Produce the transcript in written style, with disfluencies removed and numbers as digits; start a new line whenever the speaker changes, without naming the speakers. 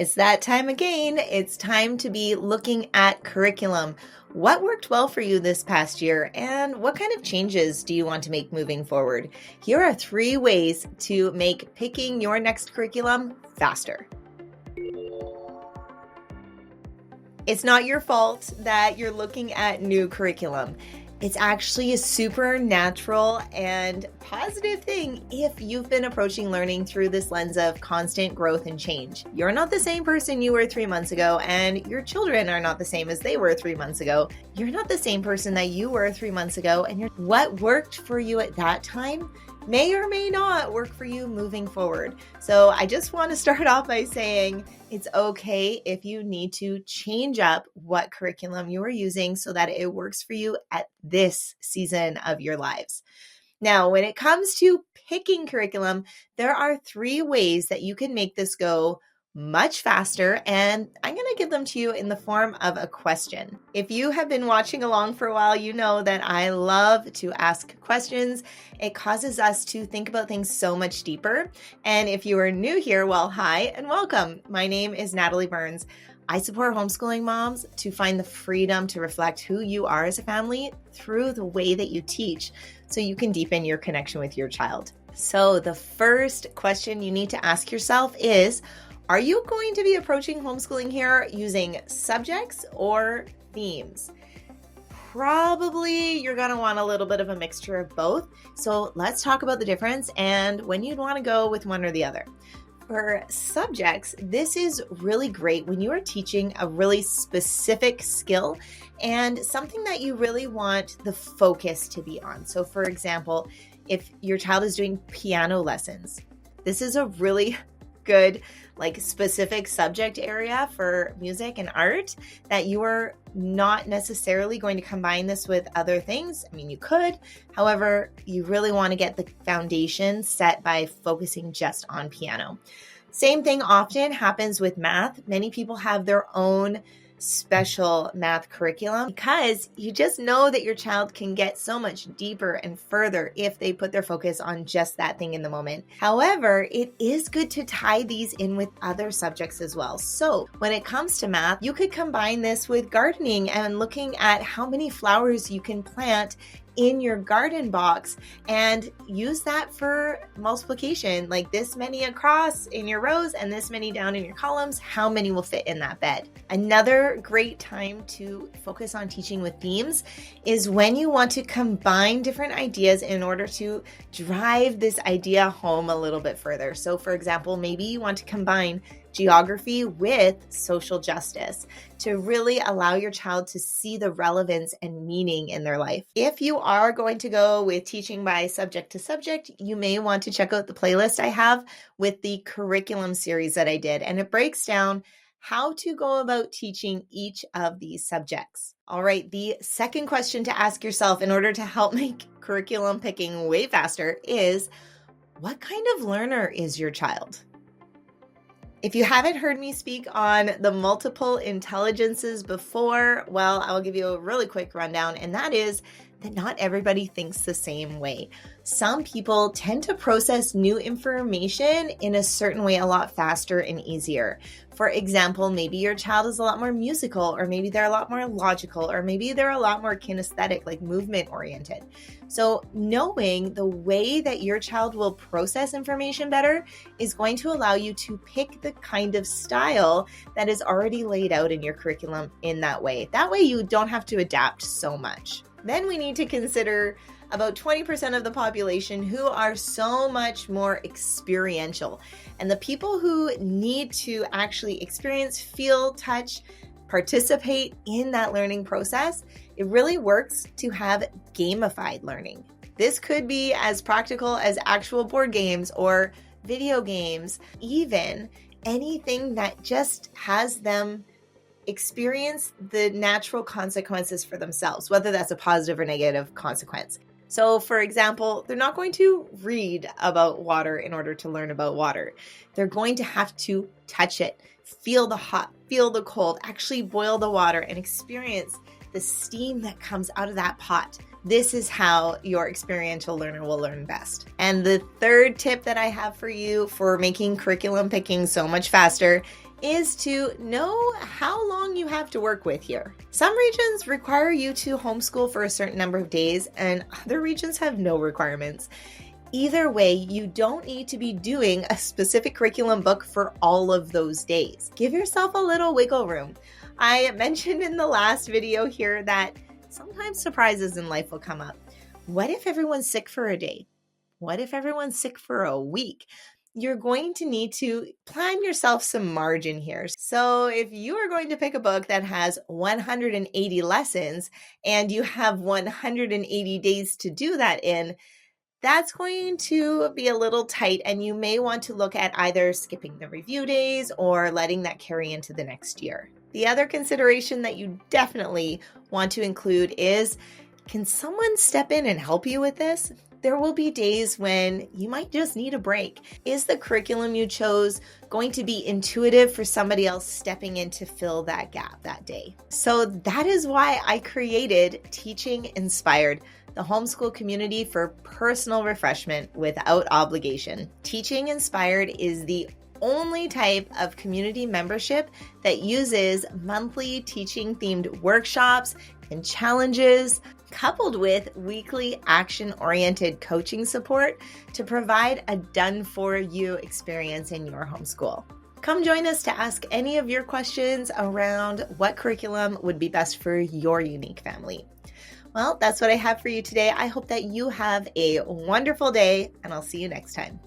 It's that time again. It's time to be looking at curriculum. What worked well for you this past year, and what kind of changes do you want to make moving forward? Here are 3 ways to make picking your next curriculum faster. It's not your fault that you're looking at new curriculum. It's actually a super natural and positive thing if you've been approaching learning through this lens of constant growth and change. You're not the same person you were 3 months ago, and your children are not the same as they were 3 months ago. You're not the same person that you were 3 months ago, and what worked for you at that time may or may not work for you moving forward. So I just want to start off by saying it's okay if you need to change up what curriculum you are using so that it works for you at this season of your lives. Now, when it comes to picking curriculum, there are 3 ways that you can make this go much faster, and I'm going to give them to you in the form of a question. If you have been watching along for a while, you know that I love to ask questions. It causes us to think about things so much deeper. And if you are new here, well, hi and welcome. My name is Natalie Burns. I support homeschooling moms to find the freedom to reflect who you are as a family through the way that you teach, so you can deepen your connection with your child. So the first question you need to ask yourself is, are you going to be approaching homeschooling here using subjects or themes? Probably you're going to want a little bit of a mixture of both. So let's talk about the difference and when you'd want to go with one or the other. For subjects, this is really great when you are teaching a really specific skill and something that you really want the focus to be on. So for example, if your child is doing piano lessons, this is a really good specific subject area for music and art that you are not necessarily going to combine this with other things. I mean, you could, however, you really want to get the foundation set by focusing just on piano. Same thing often happens with math. Many people have their own special math curriculum because you just know that your child can get so much deeper and further if they put their focus on just that thing in the moment. However, it is good to tie these in with other subjects as well. So when it comes to math, you could combine this with gardening and looking at how many flowers you can plant in your garden box and use that for multiplication, like this many across in your rows and this many down in your columns. How many will fit in that bed? Another great time to focus on teaching with themes is when you want to combine different ideas in order to drive this idea home a little bit further. So for example, maybe you want to combine geography with social justice to really allow your child to see the relevance and meaning in their life. If you are going to go with teaching by subject to subject, you may want to check out the playlist I have with the curriculum series that I did, and it breaks down how to go about teaching each of these subjects. All right, the second question to ask yourself in order to help make curriculum picking way faster is, what kind of learner is your child? If you haven't heard me speak on the multiple intelligences before, well, I'll give you a really quick rundown, and that is that not everybody thinks the same way. Some people tend to process new information in a certain way a lot faster and easier. For example, maybe your child is a lot more musical, or maybe they're a lot more logical, or maybe they're a lot more kinesthetic, like movement oriented. So knowing the way that your child will process information better is going to allow you to pick the kind of style that is already laid out in your curriculum in that way. That way you don't have to adapt so much. Then we need to consider about 20% of the population who are so much more experiential. And the people who need to actually experience, feel, touch, participate in that learning process, it really works to have gamified learning. This could be as practical as actual board games or video games, even anything that just has them experience the natural consequences for themselves, whether that's a positive or negative consequence. So for example, they're not going to read about water in order to learn about water. They're going to have to touch it, feel the hot, feel the cold, actually boil the water and experience the steam that comes out of that pot. This is how your experiential learner will learn best. And the third tip that I have for you for making curriculum picking so much faster is to know how long you have to work with here. Some regions require you to homeschool for a certain number of days, and other regions have no requirements. Either way, you don't need to be doing a specific curriculum book for all of those days. Give yourself a little wiggle room. I mentioned in the last video here that sometimes surprises in life will come up. What if everyone's sick for a day? What if everyone's sick for a week? You're going to need to plan yourself some margin here. So if you are going to pick a book that has 180 lessons and you have 180 days to do that in, that's going to be a little tight, and you may want to look at either skipping the review days or letting that carry into the next year. The other consideration that you definitely want to include is, can someone step in and help you with this? There will be days when you might just need a break. Is the curriculum you chose going to be intuitive for somebody else stepping in to fill that gap that day? So that is why I created Teaching Inspired, the homeschool community for personal refreshment without obligation. Teaching Inspired is the only type of community membership that uses monthly teaching themed workshops and challenges, coupled with weekly action-oriented coaching support to provide a done-for-you experience in your homeschool. Come join us to ask any of your questions around what curriculum would be best for your unique family. Well, that's what I have for you today. I hope that you have a wonderful day, and I'll see you next time.